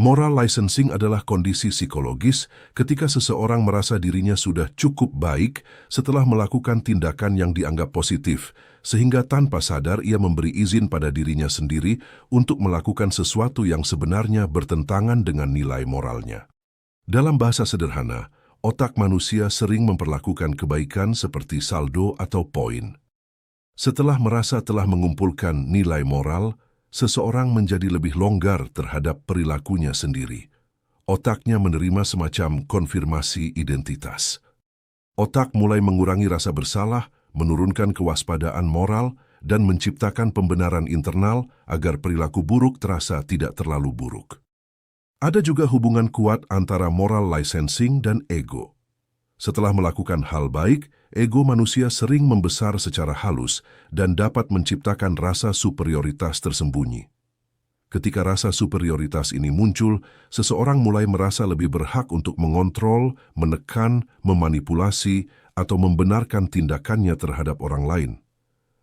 Moral licensing adalah kondisi psikologis ketika seseorang merasa dirinya sudah cukup baik setelah melakukan tindakan yang dianggap positif, sehingga tanpa sadar ia memberi izin pada dirinya sendiri untuk melakukan sesuatu yang sebenarnya bertentangan dengan nilai moralnya. Dalam bahasa sederhana, otak manusia sering memperlakukan kebaikan seperti saldo atau poin. Setelah merasa telah mengumpulkan nilai moral, seseorang menjadi lebih longgar terhadap perilakunya sendiri. Otaknya menerima semacam konfirmasi identitas. Otak mulai mengurangi rasa bersalah, menurunkan kewaspadaan moral, dan menciptakan pembenaran internal agar perilaku buruk terasa tidak terlalu buruk. Ada juga hubungan kuat antara moral licensing dan ego. Setelah melakukan hal baik, ego manusia sering membesar secara halus dan dapat menciptakan rasa superioritas tersembunyi. Ketika rasa superioritas ini muncul, seseorang mulai merasa lebih berhak untuk mengontrol, menekan, memanipulasi, atau membenarkan tindakannya terhadap orang lain.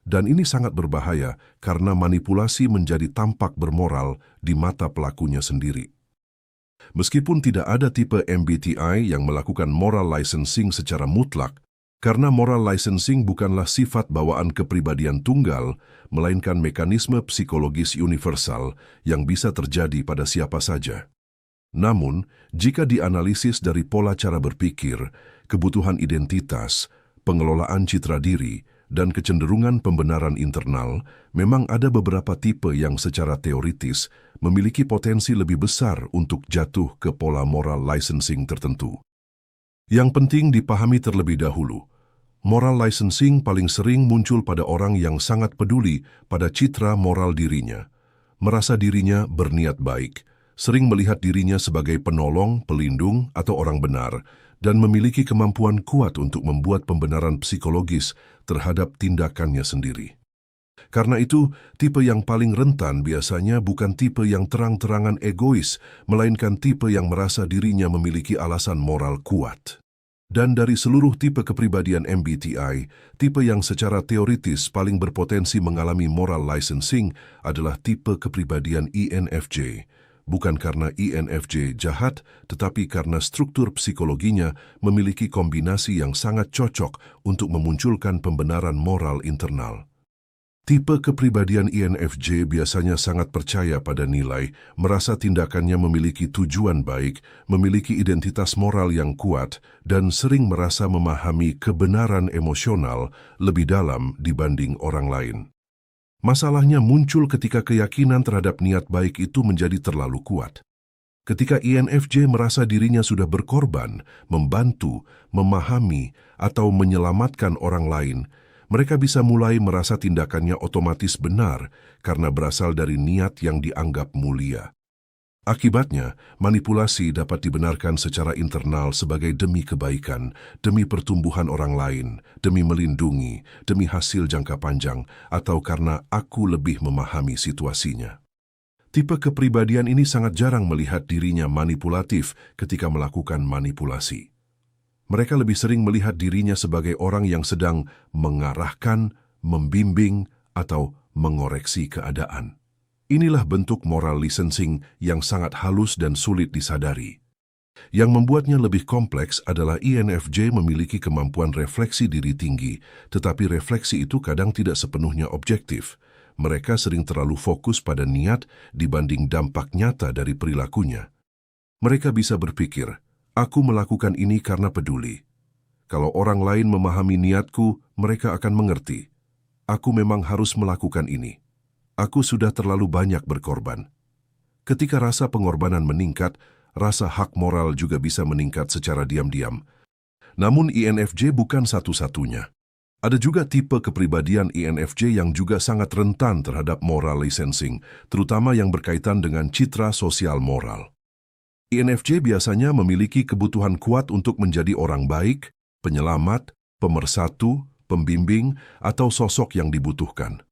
Dan ini sangat berbahaya karena manipulasi menjadi tampak bermoral di mata pelakunya sendiri. Meskipun tidak ada tipe MBTI yang melakukan moral licensing secara mutlak, karena moral licensing bukanlah sifat bawaan kepribadian tunggal, melainkan mekanisme psikologis universal yang bisa terjadi pada siapa saja. Namun, jika dianalisis dari pola cara berpikir, kebutuhan identitas, pengelolaan citra diri, dan kecenderungan pembenaran internal, memang ada beberapa tipe yang secara teoritis memiliki potensi lebih besar untuk jatuh ke pola moral licensing tertentu. Yang penting dipahami terlebih dahulu, moral licensing paling sering muncul pada orang yang sangat peduli pada citra moral dirinya, merasa dirinya berniat baik, sering melihat dirinya sebagai penolong, pelindung, atau orang benar, dan memiliki kemampuan kuat untuk membuat pembenaran psikologis terhadap tindakannya sendiri. Karena itu, tipe yang paling rentan biasanya bukan tipe yang terang-terangan egois, melainkan tipe yang merasa dirinya memiliki alasan moral kuat. Dan dari seluruh tipe kepribadian MBTI, tipe yang secara teoritis paling berpotensi mengalami moral licensing adalah tipe kepribadian INFJ. Bukan karena INFJ jahat, tetapi karena struktur psikologinya memiliki kombinasi yang sangat cocok untuk memunculkan pembenaran moral internal. Tipe kepribadian INFJ biasanya sangat percaya pada nilai, merasa tindakannya memiliki tujuan baik, memiliki identitas moral yang kuat, dan sering merasa memahami kebenaran emosional lebih dalam dibanding orang lain. Masalahnya muncul ketika keyakinan terhadap niat baik itu menjadi terlalu kuat. Ketika INFJ merasa dirinya sudah berkorban, membantu, memahami, atau menyelamatkan orang lain, mereka bisa mulai merasa tindakannya otomatis benar karena berasal dari niat yang dianggap mulia. Akibatnya, manipulasi dapat dibenarkan secara internal sebagai demi kebaikan, demi pertumbuhan orang lain, demi melindungi, demi hasil jangka panjang, atau karena aku lebih memahami situasinya. Tipe kepribadian ini sangat jarang melihat dirinya manipulatif ketika melakukan manipulasi. Mereka lebih sering melihat dirinya sebagai orang yang sedang mengarahkan, membimbing, atau mengoreksi keadaan. Inilah bentuk moral licensing yang sangat halus dan sulit disadari. Yang membuatnya lebih kompleks adalah INFJ memiliki kemampuan refleksi diri tinggi, tetapi refleksi itu kadang tidak sepenuhnya objektif. Mereka sering terlalu fokus pada niat dibanding dampak nyata dari perilakunya. Mereka bisa berpikir, aku melakukan ini karena peduli. Kalau orang lain memahami niatku, mereka akan mengerti. Aku memang harus melakukan ini. Aku sudah terlalu banyak berkorban. Ketika rasa pengorbanan meningkat, rasa hak moral juga bisa meningkat secara diam-diam. Namun INFJ bukan satu-satunya. Ada juga tipe kepribadian INFJ yang juga sangat rentan terhadap moral licensing, terutama yang berkaitan dengan citra sosial moral. INFJ biasanya memiliki kebutuhan kuat untuk menjadi orang baik, penyelamat, pemersatu, pembimbing, atau sosok yang dibutuhkan.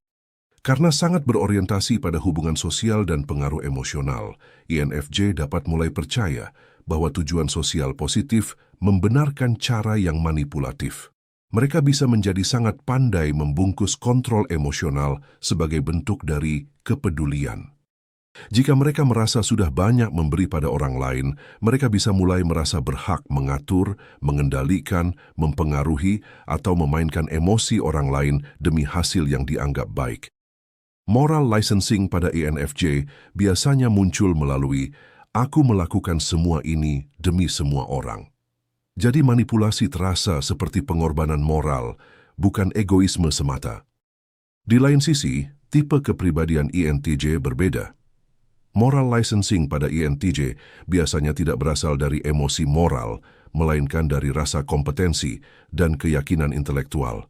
Karena sangat berorientasi pada hubungan sosial dan pengaruh emosional, INFJ dapat mulai percaya bahwa tujuan sosial positif membenarkan cara yang manipulatif. Mereka bisa menjadi sangat pandai membungkus kontrol emosional sebagai bentuk dari kepedulian. Jika mereka merasa sudah banyak memberi pada orang lain, mereka bisa mulai merasa berhak mengatur, mengendalikan, mempengaruhi, atau memainkan emosi orang lain demi hasil yang dianggap baik. Moral licensing pada ENFJ biasanya muncul melalui "aku melakukan semua ini demi semua orang". Jadi manipulasi terasa seperti pengorbanan moral, bukan egoisme semata. Di lain sisi, tipe kepribadian INTJ berbeda. Moral licensing pada INTJ biasanya tidak berasal dari emosi moral, melainkan dari rasa kompetensi dan keyakinan intelektual.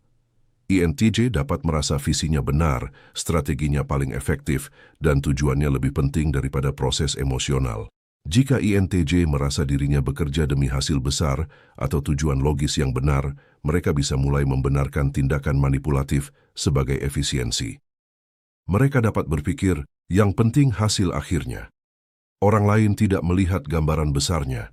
INTJ dapat merasa visinya benar, strateginya paling efektif, dan tujuannya lebih penting daripada proses emosional. Jika INTJ merasa dirinya bekerja demi hasil besar atau tujuan logis yang benar, mereka bisa mulai membenarkan tindakan manipulatif sebagai efisiensi. Mereka dapat berpikir, yang penting hasil akhirnya. Orang lain tidak melihat gambaran besarnya.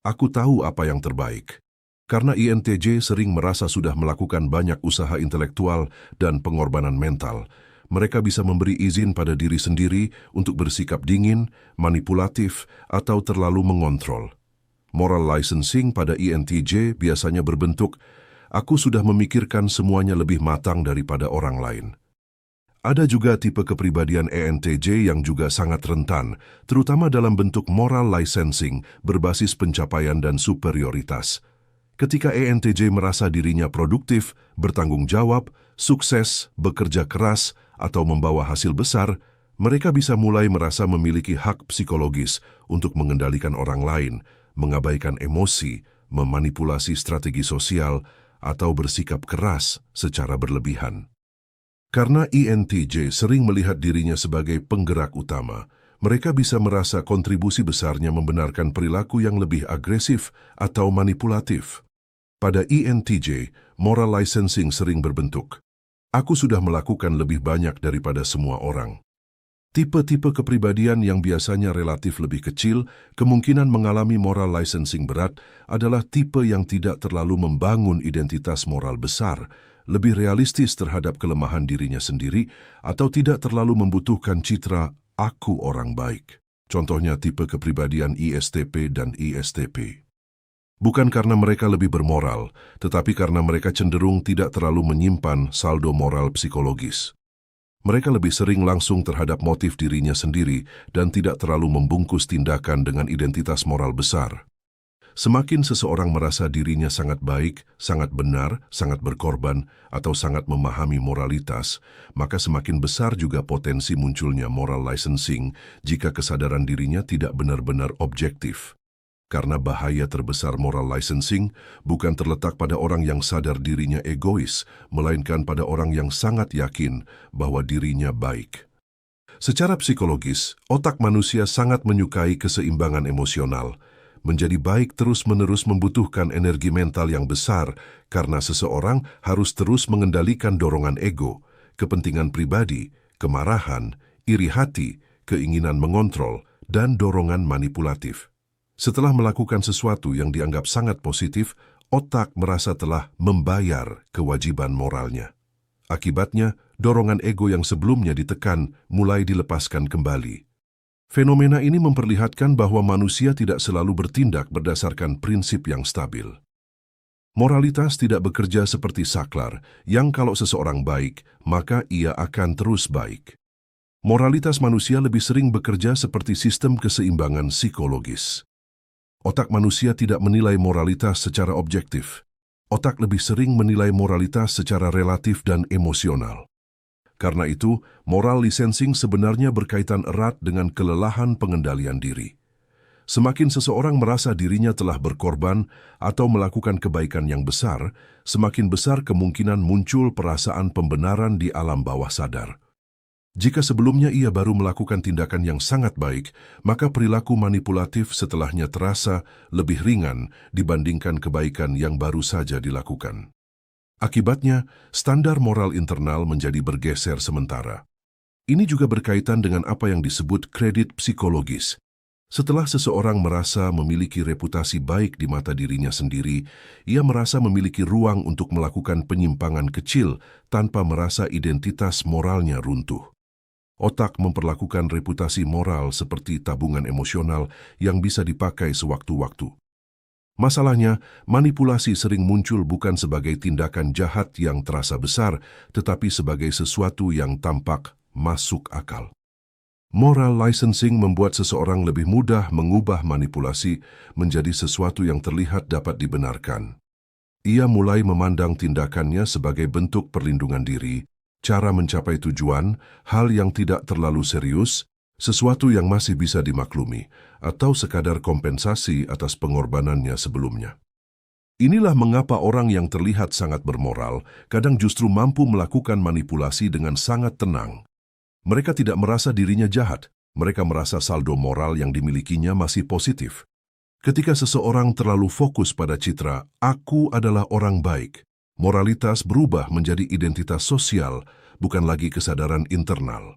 Aku tahu apa yang terbaik. Karena INTJ sering merasa sudah melakukan banyak usaha intelektual dan pengorbanan mental, mereka bisa memberi izin pada diri sendiri untuk bersikap dingin, manipulatif, atau terlalu mengontrol. Moral licensing pada INTJ biasanya berbentuk, aku sudah memikirkan semuanya lebih matang daripada orang lain. Ada juga tipe kepribadian ENTJ yang juga sangat rentan, terutama dalam bentuk moral licensing berbasis pencapaian dan superioritas. Ketika ENTJ merasa dirinya produktif, bertanggung jawab, sukses, bekerja keras, atau membawa hasil besar, mereka bisa mulai merasa memiliki hak psikologis untuk mengendalikan orang lain, mengabaikan emosi, memanipulasi strategi sosial, atau bersikap keras secara berlebihan. Karena INTJ sering melihat dirinya sebagai penggerak utama, mereka bisa merasa kontribusi besarnya membenarkan perilaku yang lebih agresif atau manipulatif. Pada INTJ, moral licensing sering berbentuk, aku sudah melakukan lebih banyak daripada semua orang. Tipe-tipe kepribadian yang biasanya relatif lebih kecil, kemungkinan mengalami moral licensing berat adalah tipe yang tidak terlalu membangun identitas moral besar, lebih realistis terhadap kelemahan dirinya sendiri, atau tidak terlalu membutuhkan citra aku orang baik. Contohnya tipe kepribadian ISTP dan ISTP. Bukan karena mereka lebih bermoral, tetapi karena mereka cenderung tidak terlalu menyimpan saldo moral psikologis. Mereka lebih sering langsung terhadap motif dirinya sendiri dan tidak terlalu membungkus tindakan dengan identitas moral besar. Semakin seseorang merasa dirinya sangat baik, sangat benar, sangat berkorban, atau sangat memahami moralitas, maka semakin besar juga potensi munculnya moral licensing jika kesadaran dirinya tidak benar-benar objektif. Karena bahaya terbesar moral licensing bukan terletak pada orang yang sadar dirinya egois, melainkan pada orang yang sangat yakin bahwa dirinya baik. Secara psikologis, otak manusia sangat menyukai keseimbangan emosional. Menjadi baik terus-menerus membutuhkan energi mental yang besar karena seseorang harus terus mengendalikan dorongan ego, kepentingan pribadi, kemarahan, iri hati, keinginan mengontrol, dan dorongan manipulatif. Setelah melakukan sesuatu yang dianggap sangat positif, otak merasa telah membayar kewajiban moralnya. Akibatnya, dorongan ego yang sebelumnya ditekan mulai dilepaskan kembali. Fenomena ini memperlihatkan bahwa manusia tidak selalu bertindak berdasarkan prinsip yang stabil. Moralitas tidak bekerja seperti saklar, yang kalau seseorang baik, maka ia akan terus baik. Moralitas manusia lebih sering bekerja seperti sistem keseimbangan psikologis. Otak manusia tidak menilai moralitas secara objektif. Otak lebih sering menilai moralitas secara relatif dan emosional. Karena itu, moral licensing sebenarnya berkaitan erat dengan kelelahan pengendalian diri. Semakin seseorang merasa dirinya telah berkorban atau melakukan kebaikan yang besar, semakin besar kemungkinan muncul perasaan pembenaran di alam bawah sadar. Jika sebelumnya ia baru melakukan tindakan yang sangat baik, maka perilaku manipulatif setelahnya terasa lebih ringan dibandingkan kebaikan yang baru saja dilakukan. Akibatnya, standar moral internal menjadi bergeser sementara. Ini juga berkaitan dengan apa yang disebut kredit psikologis. Setelah seseorang merasa memiliki reputasi baik di mata dirinya sendiri, ia merasa memiliki ruang untuk melakukan penyimpangan kecil tanpa merasa identitas moralnya runtuh. Otak memperlakukan reputasi moral seperti tabungan emosional yang bisa dipakai sewaktu-waktu. Masalahnya, manipulasi sering muncul bukan sebagai tindakan jahat yang terasa besar, tetapi sebagai sesuatu yang tampak masuk akal. Moral licensing membuat seseorang lebih mudah mengubah manipulasi menjadi sesuatu yang terlihat dapat dibenarkan. Ia mulai memandang tindakannya sebagai bentuk perlindungan diri, cara mencapai tujuan, hal yang tidak terlalu serius, sesuatu yang masih bisa dimaklumi, atau sekadar kompensasi atas pengorbanannya sebelumnya. Inilah mengapa orang yang terlihat sangat bermoral kadang justru mampu melakukan manipulasi dengan sangat tenang. Mereka tidak merasa dirinya jahat, mereka merasa saldo moral yang dimilikinya masih positif. Ketika seseorang terlalu fokus pada citra, "aku adalah orang baik", moralitas berubah menjadi identitas sosial, bukan lagi kesadaran internal.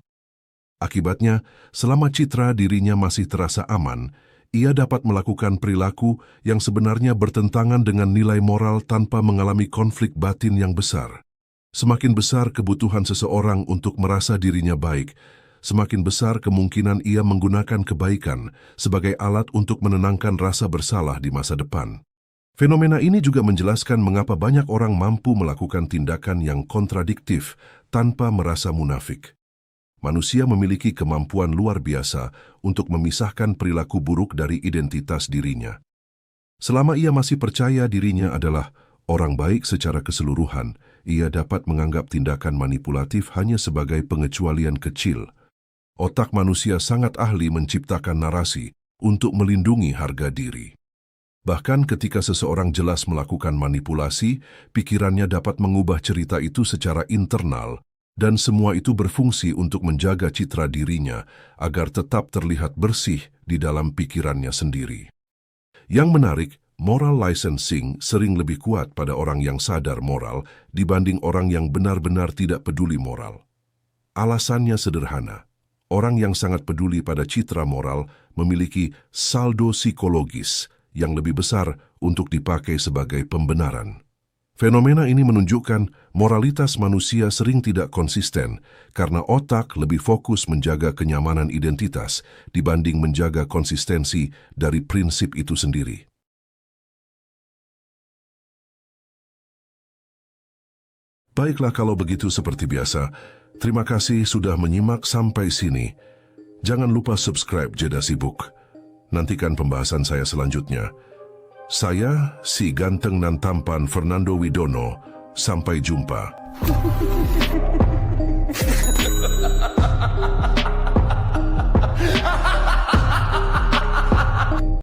Akibatnya, selama citra dirinya masih terasa aman, ia dapat melakukan perilaku yang sebenarnya bertentangan dengan nilai moral tanpa mengalami konflik batin yang besar. Semakin besar kebutuhan seseorang untuk merasa dirinya baik, semakin besar kemungkinan ia menggunakan kebaikan sebagai alat untuk menenangkan rasa bersalah di masa depan. Fenomena ini juga menjelaskan mengapa banyak orang mampu melakukan tindakan yang kontradiktif tanpa merasa munafik. Manusia memiliki kemampuan luar biasa untuk memisahkan perilaku buruk dari identitas dirinya. Selama ia masih percaya dirinya adalah orang baik secara keseluruhan, ia dapat menganggap tindakan manipulatif hanya sebagai pengecualian kecil. Otak manusia sangat ahli menciptakan narasi untuk melindungi harga diri. Bahkan ketika seseorang jelas melakukan manipulasi, pikirannya dapat mengubah cerita itu secara internal, dan semua itu berfungsi untuk menjaga citra dirinya agar tetap terlihat bersih di dalam pikirannya sendiri. Yang menarik, moral licensing sering lebih kuat pada orang yang sadar moral dibanding orang yang benar-benar tidak peduli moral. Alasannya sederhana. Orang yang sangat peduli pada citra moral memiliki saldo psikologis yang lebih besar untuk dipakai sebagai pembenaran. Fenomena ini menunjukkan moralitas manusia sering tidak konsisten karena otak lebih fokus menjaga kenyamanan identitas dibanding menjaga konsistensi dari prinsip itu sendiri. Baiklah kalau begitu seperti biasa, terima kasih sudah menyimak sampai sini. Jangan lupa subscribe Jeda Sibuk. Nantikan pembahasan saya selanjutnya. Saya, si ganteng dan tampan Fernando Widono. Sampai jumpa.